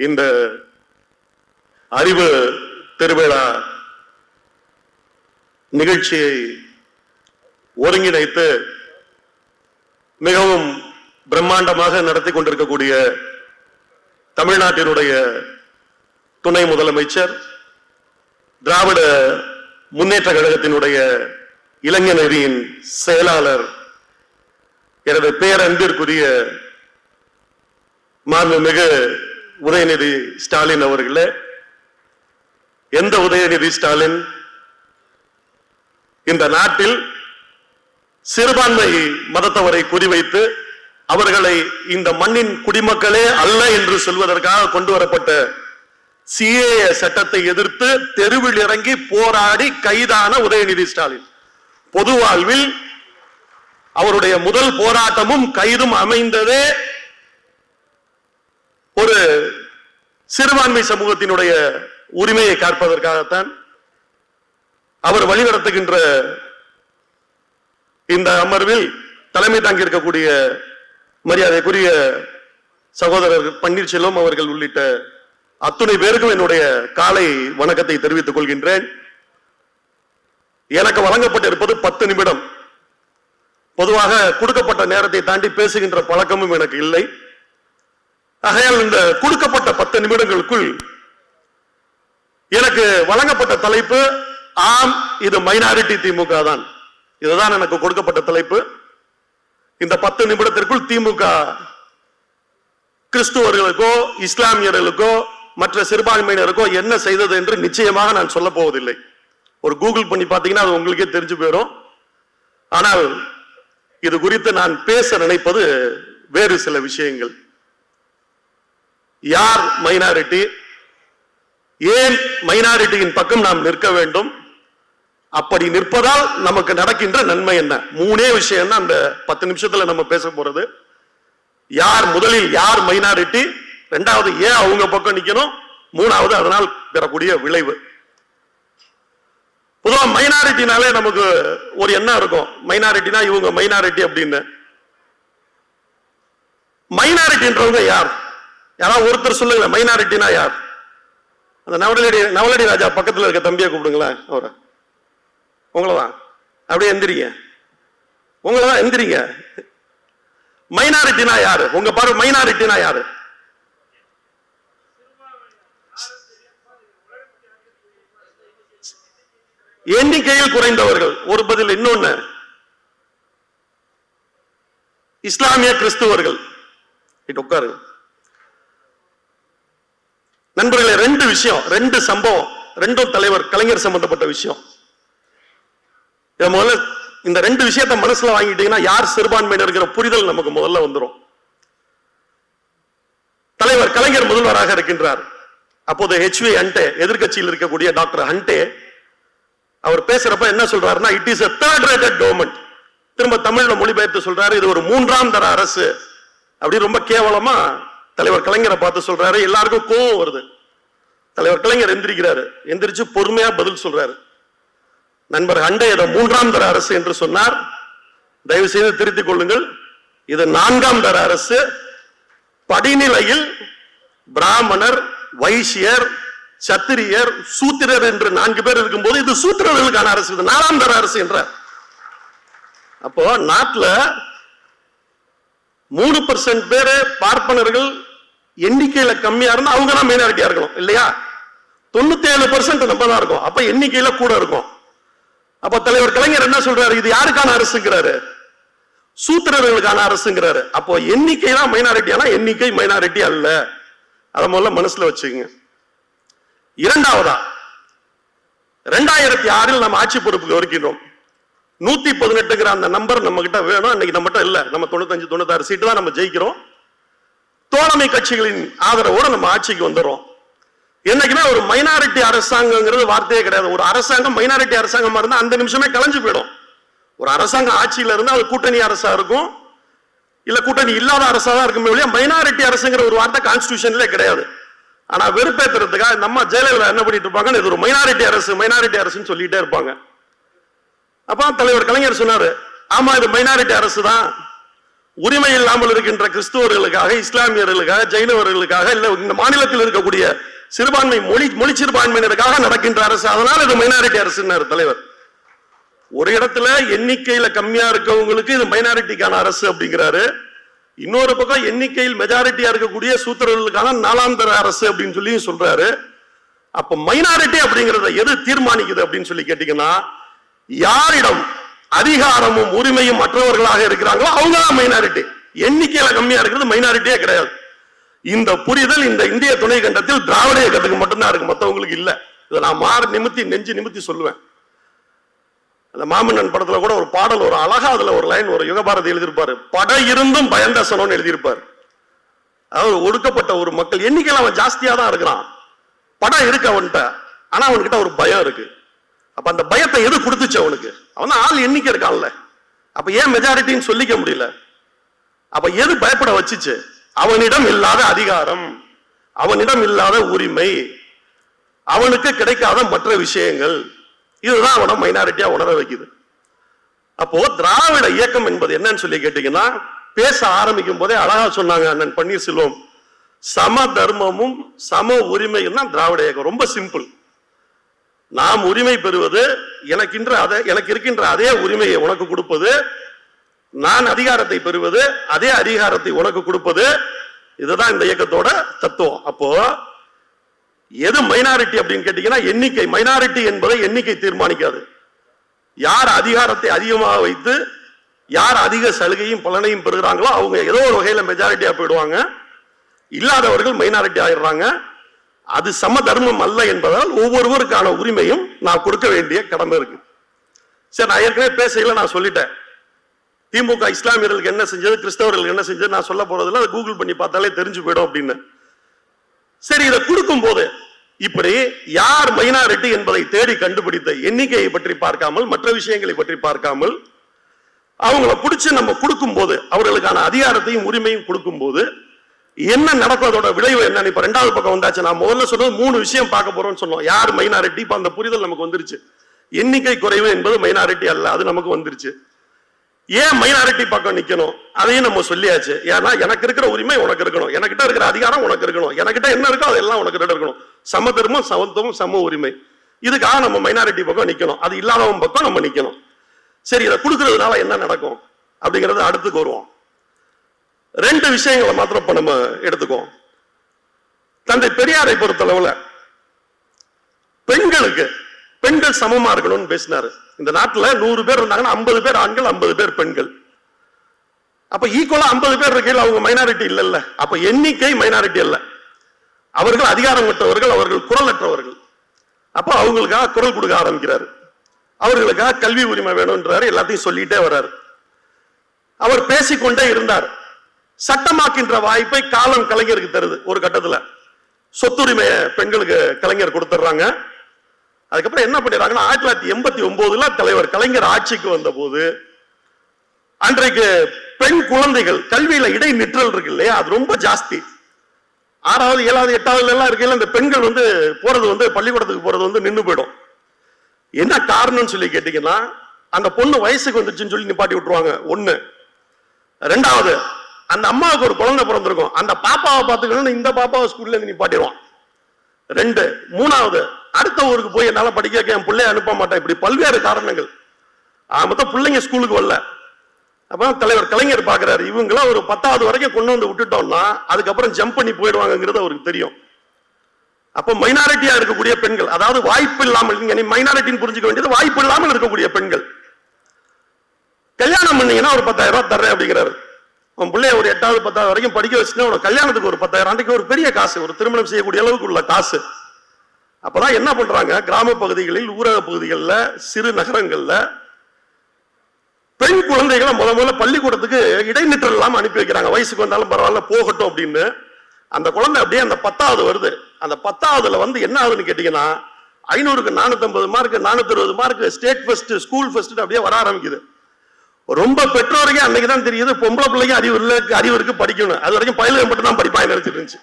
இந்த அறிவு திருவிழா நிகழ்ச்சியை ஒருங்கிணைத்து மிகவும் பிரம்மாண்டமாக நடத்தி கொண்டிருக்கக்கூடிய தமிழ்நாட்டினுடைய துணை முதலமைச்சர், திராவிட முன்னேற்ற கழகத்தினுடைய இளைஞரணியின் செயலாளர், எனது பேரன்பிற்குரிய மாண்புமிகு உதயநிதி ஸ்டாலின் அவர்களே. எந்த உதயநிதி ஸ்டாலின்? இந்த நாட்டில் சிறுபான்மை மதத்தவரை குறிவைத்து அவர்களை இந்த மண்ணின் குடிமக்களே அல்ல என்று சொல்வதற்காக கொண்டு வரப்பட்ட சிஏஏ சட்டத்தை எதிர்த்து தெருவில் இறங்கி போராடி கைதான உதயநிதி ஸ்டாலின். பொது வாழ்வில் அவருடைய முதல் போராட்டமும் கைதும் அமைந்ததே ஒரு சிறுபான்மை சமூகத்தினுடைய உரிமையை காப்பதற்காகத்தான். அவர் வழிநடத்துகின்ற இந்த அமர்வில் தலைமை தாங்கியிருக்கக்கூடிய மரியாதைக்குரிய சகோதரர் பன்னீர்செல்வம் அவர்கள் உள்ளிட்ட அத்துணை பேருக்கும் என்னுடைய காலை வணக்கத்தை தெரிவித்துக் கொள்கின்றேன். எனக்கு வழங்கப்பட்டிருப்பது 10 நிமிடம். பொதுவாக கொடுக்கப்பட்ட நேரத்தை தாண்டி பேசுகின்ற பழக்கமும் எனக்கு இல்லை. ஆகையால் இந்த கொடுக்கப்பட்ட 10 நிமிடங்களுக்குள் எனக்கு வழங்கப்பட்ட தலைப்பு, ஆம் இது மைனாரிட்டி திமுக தான். இதுதான் எனக்கு கொடுக்கப்பட்ட தலைப்பு. இந்த 10 நிமிடத்திற்குள் திமுக கிறிஸ்துவர்களுக்கோ இஸ்லாமியர்களுக்கோ மற்ற சிறுபான்மையினருக்கோ என்ன செய்தது என்று நிச்சயமாக நான் சொல்ல போவதில்லை. ஒரு கூகுள் பண்ணி பார்த்தீங்கன்னா அது உங்களுக்கே தெரிஞ்சு போயிடும். ஆனால் இது குறித்து நான் பேச நினைப்பது வேறு சில விஷயங்கள். யார் மைனாரிட்டி? ஏன் மைனாரிட்டியின் பக்கம் நாம் நிற்க வேண்டும்? அப்படி நிற்பதால் நமக்கு நடக்கின்ற நன்மை என்ன? 3 விஷயம் தான் அந்த 10 நிமிஷத்துல நம்ம பேச போறது. யார் முதலில் யார் மைனாரிட்டி, இரண்டாவது ஏன் அவங்க பக்கம் நிக்கணும், மூணாவது அதனால் பெறக்கூடிய விளைவு. பொதுவா மைனாரிட்டினாலே நமக்கு ஒரு எண்ணம் இருக்கும், மைனாரிட்டினா இவங்க மைனாரிட்டி அப்படின்னு. மைனாரிட்டின்றவங்க யார்? யாராவது ஒருத்தர் சொல்லுங்க, மைனாரிட்டினா யார்? அந்த நவலடி ராஜா பக்கத்தில் இருக்க தம்பியை கூப்பிடுங்களேன். அவரை உங்களதான் அப்படியே எந்திரிங்க, உங்களதான் எந்திரிங்க. மைனாரிட்டினா யாரு? உங்க பாரு, மைனாரிட்டினா யாரு? எண்ணிக்கையில் குறைந்தவர்கள். ஒரு பதில். இன்னொன்னு, இஸ்லாமிய கிறிஸ்துவர்கள். உட்காரு நண்பர்களே. 2 விஷயம், 2 சம்பவம், 2 தலைவர் கலைஞர் சம்பந்தப்பட்ட விஷயம். முதல்ல இந்த 2 விஷயத்தை மனசுல வாங்கிட்டீங்கன்னா யார் சிறுபான்மையினர் புரிதல் நமக்கு முதல்ல வந்துடும். தலைவர் கலைஞர் முதல்வராக இருக்கின்றார். அப்போது HV ஹண்டே, எதிர்கட்சியில் இருக்கக்கூடிய டாக்டர் ஹண்டே, அவர் பேசுறப்ப என்ன சொல்றாருன்னா, it is a third rated government. திரும்ப தமிழ்ல மொழிபெயர்த்து சொல்றாரு, இது ஒரு 3ஆம் தர அரசு அப்படி ரொம்ப கேவலமா தலைவர் கலைஞரை பார்த்து சொல்றாரு. எல்லாருக்கும் கோவம் வருது. தலைவர் கலைஞர் எந்திரிக்கிறாரு. எந்திரிச்சு பொறுமையா பதில் சொல்றாரு. நண்பர் ஹண்டே இதை 3ஆம் தர அரசு என்று சொன்னார், தயவு செய்து திருத்திக் கொள்ளுங்கள், இது 4ஆம் தர அரசு. படிநிலையில் பிராமணர், வைசியர், சத்திரியர், சூத்திரர் என்று 4 பேர் இருக்கும்போது இது சூத்திரர்களுக்கான அரசு, இது 4ஆம் தர அரசு என்றார். அப்போ நாட்டில் 3% பேரு பார்ப்பனர்கள் எண்ணிக்கையில கம்மியா இருந்தா அவங்க தான் மைனாரிட்டியா இருக்கணும் இல்லையா? 97% நம்ம தான் இருக்கும். அப்ப எண்ணிக்கையில கூட இருக்கும். அப்ப தலைவர் கலைஞர் என்ன சொல்றாரு? இது யாருக்கான அரசுங்கிறாரு? சூத்திரர்களுக்கான அரசுங்கிறாரு. அப்போ எண்ணிக்கை தான் மைனாரிட்டி, ஆனா எண்ணிக்கை மைனாரிட்டி அல்ல. அதை முதல்ல மனசுல வச்சுக்கோங்க. இரண்டாவதா, 2006 நம்ம ஆட்சி பொறுப்புக்கு வருகின்றோம். 118 அந்த நம்பர் நம்ம கிட்ட வேணும். அன்னைக்கு நம்ம கிட்ட இல்ல. நம்ம 95 96 சீட்டு தான் நம்ம ஜெயிக்கிறோம். தோழமை கட்சிகளின் ஆதரவோடு நம்ம ஆட்சிக்கு வந்துடுறோம். என்னைக்குமே ஒரு மைனாரிட்டி அரசாங்கங்கிறது வார்த்தையே கிடையாது. ஒரு அரசாங்கம் மைனாரிட்டி அரசாங்கமா இருந்தா அந்த நிமிஷமே கலைஞ்சு போயிடும். ஒரு அரசாங்கம் ஆட்சியில இருந்தா அது கூட்டணி அரசா இருக்கும், இல்ல கூட்டணி இல்லாத அரசா தான் இருக்குமே ஒழிய மைனாரிட்டி அரசுங்கிற ஒரு வார்த்தை கான்ஸ்டிடியூஷன்ல கிடையாது. ஆனா வெறுப்பேற்றுறதுக்காக நம்ம ஜெயலலிதா என்ன பண்ணிட்டு இருப்பாங்க, இது ஒரு மைனாரிட்டி அரசு, மைனாரிட்டி அரசுன்னு சொல்லிட்டே இருப்பாங்க. அப்ப தலைவர் கலைஞர் சொன்னாரு, ஆமா இது மைனாரிட்டி அரசு தான், உரிமை இல்லாமல் இருக்கின்ற கிறிஸ்துவர்களுக்காக, இஸ்லாமியர்களுக்காக, ஜெயினவர்களுக்காக, இல்ல இந்த மாநிலத்தில் இருக்கக்கூடிய சிறுபான்மை மொழி சிறுபான்மையினருக்காக நடக்கின்ற அரசு. அதனால இது மைனாரிட்டி அரசுன்னாரு தலைவர். ஒரு இடத்துல எண்ணிக்கையில கம்மியா இருக்கவங்களுக்கு இது மைனாரிட்டிக்கான அரசு அப்படிங்கிறாரு. இன்னொரு பக்கம் எண்ணிக்கையில் மெஜாரிட்டியா இருக்கக்கூடிய சூத்திரர்களுக்கான நாலாந்தர அரசு அப்படின்னு சொல்லி சொல்றாரு. அப்ப மைனாரிட்டி அப்படிங்கறத எது தீர்மானிக்குது அப்படின்னு சொல்லி கேட்டீங்கன்னா, யாரிடம் அதிகாரமும் உரிமையும் மற்றவர்களாக இருக்கிறாங்களோ அவங்க தான் மைனாரிட்டி. எண்ணிக்கையில கம்மியா இருக்கிறது மைனாரிட்டியே கிடையாது. இந்த புரிதல் இந்த இந்திய துணை கண்டத்தில் திராவிட இயக்கத்துக்கு மட்டும்தான் இருக்கு, மற்றவங்களுக்கு இல்ல. இதை நான் நெஞ்சு நிமித்தி சொல்லுவேன். அந்த மாமன்னன் படத்துல கூட ஒரு பாடல், ஒரு அழகா அதுல ஒரு லைன், ஒரு யுகபாரதி எழுதியிருப்பாரு, பட இருந்தும் பயந்தசனோன்னு எழுதியிருப்பாரு. அதாவது ஒடுக்கப்பட்ட ஒரு மக்கள் எண்ணிக்கையில அவன் ஜாஸ்தியா தான் இருக்கிறான், படம் இருக்கு அவன்கிட்ட, ஆனா அவன்கிட்ட ஒரு பயம் இருக்கு. அப்ப அந்த பயத்தை எது கொடுத்துச்சு அவனுக்கு? அவன் ஆள் எண்ணிக்கை இருக்கான்ல, அப்ப ஏன் மெஜாரிட்டின்னு சொல்லிக்க முடியல? அப்ப எது பயப்பட வச்சுச்சு? அவனிடம் இல்லாத அதிகாரம், அவனிடம் இல்லாத உரிமை, அவனுக்கு கிடைக்காத மற்ற விஷயங்கள், இதுதான் அவனை மைனாரிட்டியா உணர வைக்குது. அப்போ திராவிட இயக்கம் என்பது என்னன்னு சொல்லி கேட்டீங்கன்னா, பேச ஆரம்பிக்கும் போதே அழகா சொன்னாங்க அண்ணன் பன்னீர்செல்வம், சம தர்மமும் சம உரிமையும் தான் திராவிட இயக்கம். ரொம்ப சிம்பிள். நாம் உரிமை பெறுவது, எனக்கு இருக்கின்ற அதே உரிமையை உனக்கு கொடுப்பது, நான் அதிகாரத்தை பெறுவது, அதே அதிகாரத்தை உனக்கு கொடுப்பது, இதுதான் இந்த இயக்கத்தோட தத்துவம். அப்போ எது மைனாரிட்டி அப்படின்னு கேட்டீங்கன்னா, எண்ணிக்கை. மைனாரிட்டி என்பதை எண்ணிக்கை தீர்மானிக்காது. யார் அதிகாரத்தை அதிகமாக வைத்து யார் அதிக சலுகையும் பலனையும் பெறுகிறாங்களோ அவங்க ஏதோ ஒரு வகையில மெஜாரிட்டியா போயிடுவாங்க, இல்லாதவர்கள் மைனாரிட்டி ஆயிடுறாங்க. அது சம தர்மம் அல்ல என்பதால் ஒவ்வொருவருக்கான உரிமையும் நான் கொடுக்க வேண்டிய கடமை இருக்கு. சரி, நான் ஏற்கனவே பேசல, நான் சொல்லிட்டேன். திமுக இஸ்லாமியர்களுக்கு என்ன செஞ்சது, கிறிஸ்தவர்களுக்கு என்ன செஞ்சது நான் சொல்ல போறதில்லை, அதை கூகுள் பண்ணி பார்த்தாலே தெரிஞ்சு போயிடும் அப்படின்னு. சரி, இதை கொடுக்கும் போது இப்படி யார் மைனாரிட்டி என்பதை தேடி கண்டுபிடித்த எண்ணிக்கையை பற்றி பார்க்காமல், மற்ற விஷயங்களை பற்றி பார்க்காமல், அவங்கள பிடிச்சு நம்ம கொடுக்கும் போது, அவர்களுக்கான அதிகாரத்தையும் உரிமையும் கொடுக்கும் போது என்ன நடக்கும், அதோட விளைவு என்ன? இப்ப ரெண்டாவது பக்கம் வந்தாச்சு. நான் முதல்ல சொன்னது 3 விஷயம் பார்க்க போறோம்னு சொன்னோம். யார் மைனாரிட்டி, இப்ப அந்த புரிதல் நமக்கு வந்துருச்சு. எண்ணிக்கை குறைவு என்பது மைனாரிட்டி அல்ல, அது நமக்கு வந்துருச்சு. ஏன் மைனாரிட்டி பக்கம் நிக்கணும் அதையும் நம்ம சொல்லியாச்சு. ஏன்னா எனக்கு இருக்கிற உரிமை உனக்கு இருக்கணும், எனக்கிட்ட இருக்கிற அதிகாரம் உனக்கு இருக்கணும், எனக்கிட்ட என்ன இருக்கோ அதெல்லாம் உனக்கு இருக்கணும். சம தர்மம், சமத்துவம், சம உரிமை, இதுக்காக நம்ம மைனாரிட்டி பக்கம் நிக்கணும். அது இல்லாதவன் பக்கம் நம்ம நிக்கணும். சரி, இதை கொடுக்கறதுனால என்ன நடக்கும் அப்படிங்கறது அடுத்துக்கு வருவோம். 2 விஷயங்களை மாத்திரம் இப்ப நம்ம எடுத்துக்கோம். தந்தை பெரியாரை பொறுத்தளவுல பெண்கள் சமமா இருக்கணும்னு பேசினாரு. இந்த நாட்டுல 100 பேர் இருந்தாங்கன்னா 50 பேர் ஆண்கள், 50 பேர் பெண்கள். அப்ப ஈக்குவலா 50 பேர் இருக்கையில் அவங்க மைனாரிட்டி இல்ல. அப்ப எண்ணிக்கை மைனாரிட்டி அல்ல, அவர்கள் அதிகாரம் பெற்றவர்கள், அவர்கள் குரல் அற்றவர்கள். அப்ப அவங்களுக்காக குரல் கொடுக்க ஆரம்பிக்கிறாரு. அவர்களுக்காக கல்வி உரிமை வேணும்ன்றாரு, எல்லாத்தையும் சொல்லிட்டே வர்றாரு. அவர் பேசிக்கொண்டே இருந்தார். சட்டமாக்கின்ற வாய்ப்பை காலம் கலைஞருக்கு தருது. ஒரு கட்டத்துல சொத்துரிமையை பெண்களுக்கு கலைஞர் கொடுத்துறாங்க. அதுக்கப்புறம் என்ன பண்ணிடுறாங்கன்னா, 1989 தலைவர் கலைஞர் ஆட்சிக்கு வந்த போது அன்றைக்கு பெண் குழந்தைகள் கல்வியில இடைநிற்றல் இருக்கு இல்லையா, அது ரொம்ப ஜாஸ்தி. 6வது 7வது 8வது எல்லாம் இருக்கையில இந்த பெண்கள் போறது பள்ளிக்கூடத்துக்கு போறது நின்று போயிடும். என்ன காரணம்னு சொல்லி கேட்டீங்கன்னா, அந்த பொண்ணு வயசுக்கு வந்துச்சுன்னு சொல்லி நிப்பாட்டி விட்டுருவாங்க. 1. 2வது, அந்த அம்மாவுக்கு ஒரு குழந்தை பிறந்திருக்கும், அந்த பாப்பாவை பார்த்துக்கணும்னு இந்த பாப்பாவை ஸ்கூல்ல இருந்து நிப்பாட்டிடுவான். 2. 3வது, அடுத்த ஊருக்கு போய் என்னால படிக்க வைக்க என் பிள்ளைய அனுப்ப மாட்டேன். இப்படி பல்வேறு காரணங்கள். மொத்தம் பிள்ளைங்க ஸ்கூலுக்கு வரல. அப்ப தலைவர் கலைஞர் பாக்குறாரு, இவங்கள ஒரு 10வது வரைக்கும் கொண்டு வந்து விட்டுட்டோம்னா அதுக்கப்புறம் ஜம்ப் பண்ணி போயிடுவாங்கிறது அவருக்கு தெரியும். அப்ப மைனாரிட்டியா இருக்கக்கூடிய பெண்கள், அதாவது வாய்ப்பு இல்லாமல், நீங்க மைனாரிட்டின்னு புரிஞ்சுக்க வேண்டியது வாய்ப்பு இல்லாமல் இருக்கக்கூடிய பெண்கள், கல்யாணம் பண்ணீங்கன்னா ஒரு 10,000 ரூபாய் தர்றேன் அப்படிங்கிறாரு. உன் பிள்ளைய ஒரு 8வது 10வது வரைக்கும் படிக்க வச்சுன்னா உனக்கு கல்யாணத்துக்கு ஒரு 10,000, அன்றைக்கு ஒரு பெரிய காசு, ஒரு திருமணம் செய்யக்கூடிய அளவுக்கு உள்ள காசு. அப்பதான் என்ன பண்றாங்க, கிராம பகுதிகளில், ஊரக பகுதிகளில், சிறு நகரங்கள்ல பெண் குழந்தைகளை முதல்ல பள்ளிக்கூடத்துக்கு இடைநிற்றல் இல்லாம அனுப்பி வைக்கிறாங்க. வயசுக்கு வந்தாலும் பரவாயில்ல போகட்டும் அப்படின்னு. அந்த குழந்தை அப்படியே அந்த 10வது வருது. அந்த 10வதுல என்ன ஆகுதுன்னு கேட்டீங்கன்னா, 500க்கு 450 mark, 460 mark, state first, school first அப்படியே வர ஆரம்பிக்குது. ரொம்ப பெற்றோருக்கே அன்னைக்கு தான் தெரியுது பொம்பளை பிள்ளைங்க அறிவு இருக்கு, படிக்கணும். அது வரைக்கும் பயிலுக்கு மட்டும் தான் படிப்பாங்க நினைச்சிட்டு இருந்துச்சு.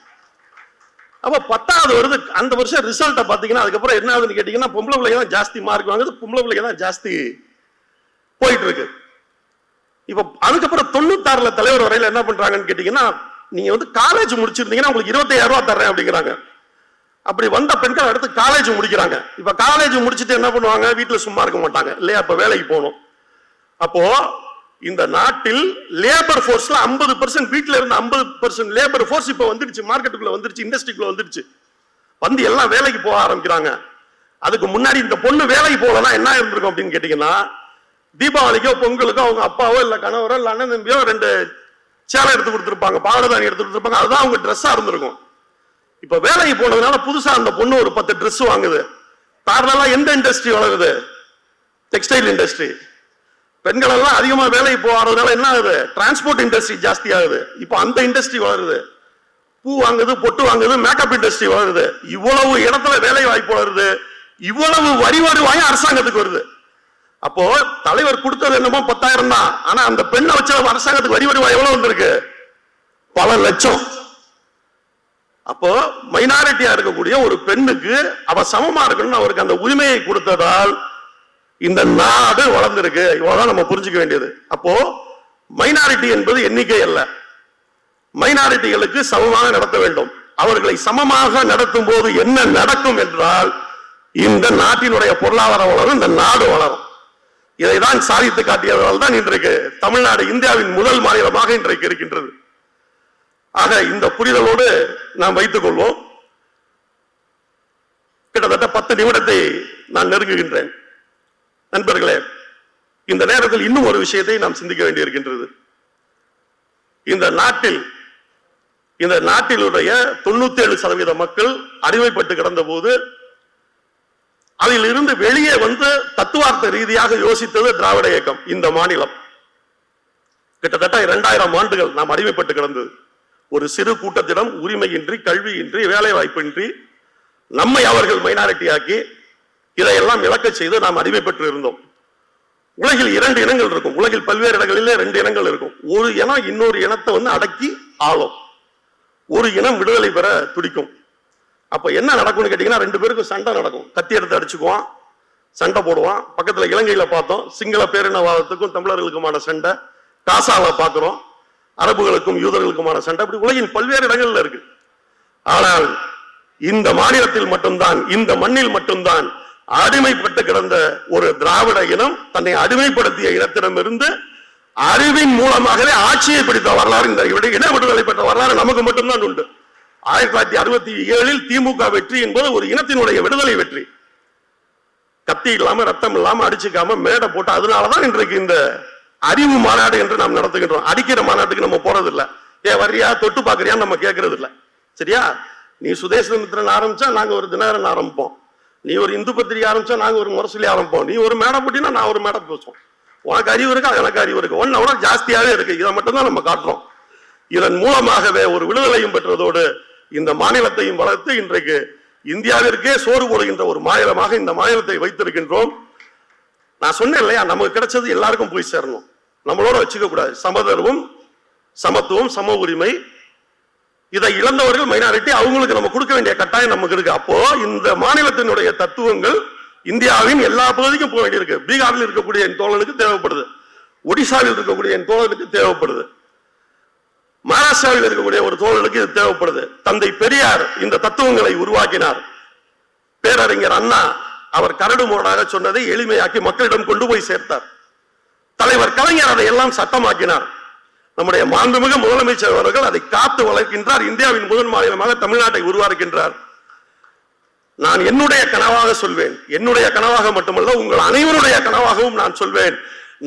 அப்ப 10வது வருது. அந்த வருஷம் ரிசல்ட்டை பாத்தீங்கன்னா அதுக்கப்புறம் என்ன ஆகுதுன்னு கேட்டீங்கன்னா, பொம்பளை பிள்ளைங்க தான் ஜாஸ்தி மார்க் வாங்குது, பொம்பளை பிள்ளைங்க தான் ஜாஸ்தி போயிட்டு இருக்கு. இப்ப அதுக்கப்புறம் 96ல தலைவர் வரையில என்ன பண்றாங்கன்னு கேட்டீங்கன்னா, நீங்க வந்து காலேஜ் முடிச்சிருந்தீங்கன்னா உங்களுக்கு 25,000 ரூபாய் தர்றேன் அப்படிங்கிறாங்க. அப்படி வந்த பெண்கள் அடுத்து காலேஜ் முடிக்கிறாங்க. இப்ப காலேஜ் முடிச்சுட்டு என்ன பண்ணுவாங்க, வீட்டுல சும்மா இருக்க மாட்டாங்க இல்லையா, அப்ப வேலைக்கு போகணும். அப்போ இந்த நாட்டில் லேபர் போர்ஸ்ல 50% வீட்டுல இருந்து 50% லேபர் போர்ஸ் இப்ப வந்துடுச்சு, மார்க்கெட்டுக்குள்ள வந்துடுச்சு, இண்டஸ்ட்ரிக்குள்ள வந்துடுச்சு. வந்து எல்லாம் வேலைக்கு போக ஆரம்பிக்கிறாங்க. அதுக்கு முன்னாடி இந்த பொண்ணு வேலைக்கு போகலன்னா என்ன இருந்திருக்கும் அப்படின்னு கேட்டீங்கன்னா, தீபாவளிக்கோ பொங்கலுக்கோ அவங்க அப்பாவோ இல்ல கணவரோ இல்ல அண்ணன் தம்பியோ 2 சேலை எடுத்து கொடுத்துருப்பாங்க, பாவடதானி எடுத்து கொடுத்துருப்பாங்க, அதுதான் அவங்க ட்ரெஸ்ஸா இருந்திருக்கும். இப்ப வேலைக்கு போனதுனால புதுசா அந்த பொண்ணு ஒரு 10 ட்ரெஸ் வாங்குது. காரணம் எந்த இண்டஸ்ட்ரி வளருது, டெக்ஸ்டைல் இண்டஸ்ட்ரி. பெண்கள் எல்லாம் அதிகமா வேலைக்கு போறதுனால என்ன ஆகுது, டிரான்ஸ்போர்ட் இண்டஸ்ட்ரி ஜாஸ்தி ஆகுது. இப்ப அந்த இண்டஸ்ட்ரி வளருது, பூ வாங்குது, பொட்டு வாங்குது, மேக்கப் இண்டஸ்ட்ரி வளருது. இவ்வளவு இடத்துல வேலை வாய்ப்பு வளருது, இவ்வளவு வரி வருவாயும் அரசாங்கத்துக்கு வருது. அப்போ தலைவர் கொடுத்தது என்னமோ 10,000 தான், ஆனா அந்த பெண்ணை வச்ச அரசாங்கத்துக்கு வரி வருவாய் எவ்வளவு வந்திருக்கு, பல லட்சம். அப்போ மைனாரிட்டியா இருக்கக்கூடிய ஒரு பெண்ணுக்கு அவ சமமா இருக்கணும்னு அவருக்கு அந்த உரிமையை கொடுத்ததால் இந்த நாடு வளர்ந்திருக்கு. இவ்வளவுதான் நம்ம புரிஞ்சுக்க வேண்டியது. அப்போ மைனாரிட்டி என்பது எண்ணிக்கை அல்ல, மைனாரிட்டிகளுக்கு சமமாக நடத்த வேண்டும். அவர்களை சமமாக நடத்தும் போது என்ன நடக்கும் என்றால் இந்த நாட்டினுடைய பொருளாதார வளரும், இந்த நாடு வளரும். இதைதான் சாதித்து காட்டியதால் தான் இன்றைக்கு தமிழ்நாடு இந்தியாவின் முதல் மாநிலமாக இன்றைக்கு இருக்கின்றது. ஆக இந்த புரிதலோடு நாம் வைத்துக் கொள்வோம். கிட்டத்தட்ட 10 நிமிடத்தை நான் நெருங்குகின்றேன். நண்பர்களே, இந்த நேரத்தில் இன்னும் ஒரு விஷயத்தை நாம் சிந்திக்க வேண்டியிருக்கின்றது. இந்த நாட்டிலுடைய 97% மக்கள் அடிமைப்பட்டு கிடந்த போது அதில் இருந்து வெளியே வந்து தத்துவார்த்த ரீதியாக யோசித்தது திராவிட இயக்கம். இந்த மாநிலம் கிட்டத்தட்ட 2000 ஆண்டுகள் நாம் அடிமைப்பட்டு கிடந்தது. ஒரு சிறு கூட்டத்திடம் உரிமையின்றி, கல்வியின்றி, வேலை வாய்ப்பின்றி நம்மை அவர்கள் மைனாரிட்டி ஆக்கி இதையெல்லாம் இழக்க செய்து நாம் அடிமைப்பட்டு இருந்தோம். உலகில் 2 இனங்கள் இருக்கும், உலகில் பல்வேறு இடங்களிலே 2 இனங்கள் இருக்கும். ஒரு இனம் இன்னொரு இனத்தை வந்து அடக்கி ஆளும், ஒரு இனம் விடுதலை பெற துடிக்கும். அப்ப என்ன நடக்கும்னு கேட்டீங்கன்னா, 2 பேருக்கும் சண்டை நடக்கும், கத்தி எடுத்து அடிச்சுக்குவான், சண்டை போடுவான். பக்கத்துல இலங்கையில பார்த்தோம், சிங்கள பேரினவாதத்துக்கும் தமிழர்களுக்குமான சண்டை. காசால பார்க்கிறோம், அரபுகளுக்கும் யூதர்களுக்குமான சண்டை. அப்படி உலகின் பல்வேறு இடங்கள்ல இருக்கு. ஆனால் இந்த மாநிலத்தில் மட்டும்தான், இந்த மண்ணில் மட்டும்தான் அடிமைப்பட்டு கிடந்த ஒரு திராவிட இனம் தன்னை அடிமைப்படுத்திய இடத்திடமிருந்து அறிவின் மூலமாகவே ஆட்சியை பிடித்த வரலாறு, இந்த இன விடுதலை பெற்ற வரலாறு நமக்கு மட்டும்தான் உண்டு. 1967 திமுக வெற்றி என்பது ஒரு இனத்தினுடைய விடுதலை வெற்றி. கத்தி இல்லாம, ரத்தம் இல்லாம, அடிச்சுக்காம மேடை போட்டு. அதனாலதான் இன்றைக்கு இந்த அறிவு மாநாடு என்று நாம் நடத்துகின்றோம். அடிக்கிற மாநாட்டுக்கு நம்ம போறது இல்ல, வரியா தொட்டு பாக்குறியான்னு நம்ம கேட்கறது இல்ல. சரியா? நீ சுதேசமித்திரன் ஆரம்பிச்சா நாங்க ஒரு தினகரன் ஆரம்பிப்போம், நீ ஒரு இந்து பத்திரிகை ஆரம்பிச்சா நாங்க ஒரு முரசொலி ஆரம்பிப்போம், நீ ஒரு மேடை போட்டினா நான் ஒரு மேடை பேசுவோம். உனக்கு அறிவு இருக்கா, எனக்கு அறிவு இருக்கு, ஒன்னு ஜாஸ்தியாவே இருக்கு. இதை மட்டும் தான் நம்ம காட்டுறோம். இதன் மூலமாகவே ஒரு விடுதலையும் பெற்றதோடு இந்த மாநிலத்தையும் வளர்த்து இன்றைக்கு இந்தியாவிற்கே சோறு போடுகின்ற ஒரு மாநிலமாக இந்த மாநிலத்தை வைத்திருக்கின்றோம். நான் சொன்னேன் இல்லையா, நமக்கு கிடைச்சது எல்லாருக்கும் போய் சேரணும், நம்மளோட வச்சுக்க கூடாது. சமதர்மம், சமத்துவம், சம உரிமை, இதை இழந்தவர்கள் மைனாரிட்டி, அவங்களுக்கு நம்ம கொடுக்க வேண்டிய கட்டாயம் நமக்கு இருக்கு. அப்போ இந்த மாநிலத்தினுடைய தத்துவங்கள் இந்தியாவின் எல்லா பகுதிக்கும் போக வேண்டியிருக்கு. பீகாரில் இருக்கக்கூடிய என் தோழனுக்கு தேவைப்படுது, ஒடிசாவில் இருக்கக்கூடிய என் தோழனுக்கு தேவைப்படுது, மகாராஷ்டிராவில் இருக்கக்கூடிய ஒரு தோழனுக்கு இது தேவைப்படுது. தந்தை பெரியார் இந்த தத்துவங்களை உருவாக்கினார். பேரறிஞர் அண்ணா அவர் கரடு முரடாக சொன்னதை எளிமையாக்கி மக்களிடம் கொண்டு போய் சேர்த்தார். தலைவர் கலைஞர் அதை எல்லாம் சட்டமாக்கினார். நம்முடைய மாண்புமிகு முதலமைச்சர் அவர்கள் அதை காத்து வளர்க்கின்றார். இந்தியாவின் முதல் மாநிலமாக தமிழ்நாட்டை உருவாக்குகின்றார். நான் என்னுடைய கனவாக சொல்வேன், என்னுடைய கனவாக மட்டுமல்ல உங்கள் அனைவருடைய கனவாகவும் நான் சொல்வேன்.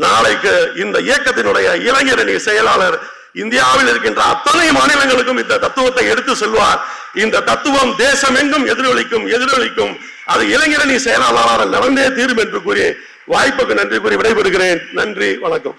நாளைக்கு இந்த இயக்கத்தினுடைய இளைஞரணி செயலாளர் இந்தியாவில் இருக்கின்ற அத்தனை மாநிலங்களுக்கும் இந்த தத்துவத்தை எடுத்து செல்வார். இந்த தத்துவம் தேசமெங்கும் எதிரொலிக்கும். அது இளைஞரணி செயலாளராக நடந்தே தீரும் என்று கூறி வாய்ப்புக்கு நன்றி கூறி விடைபெறுகிறேன். நன்றி, வணக்கம்.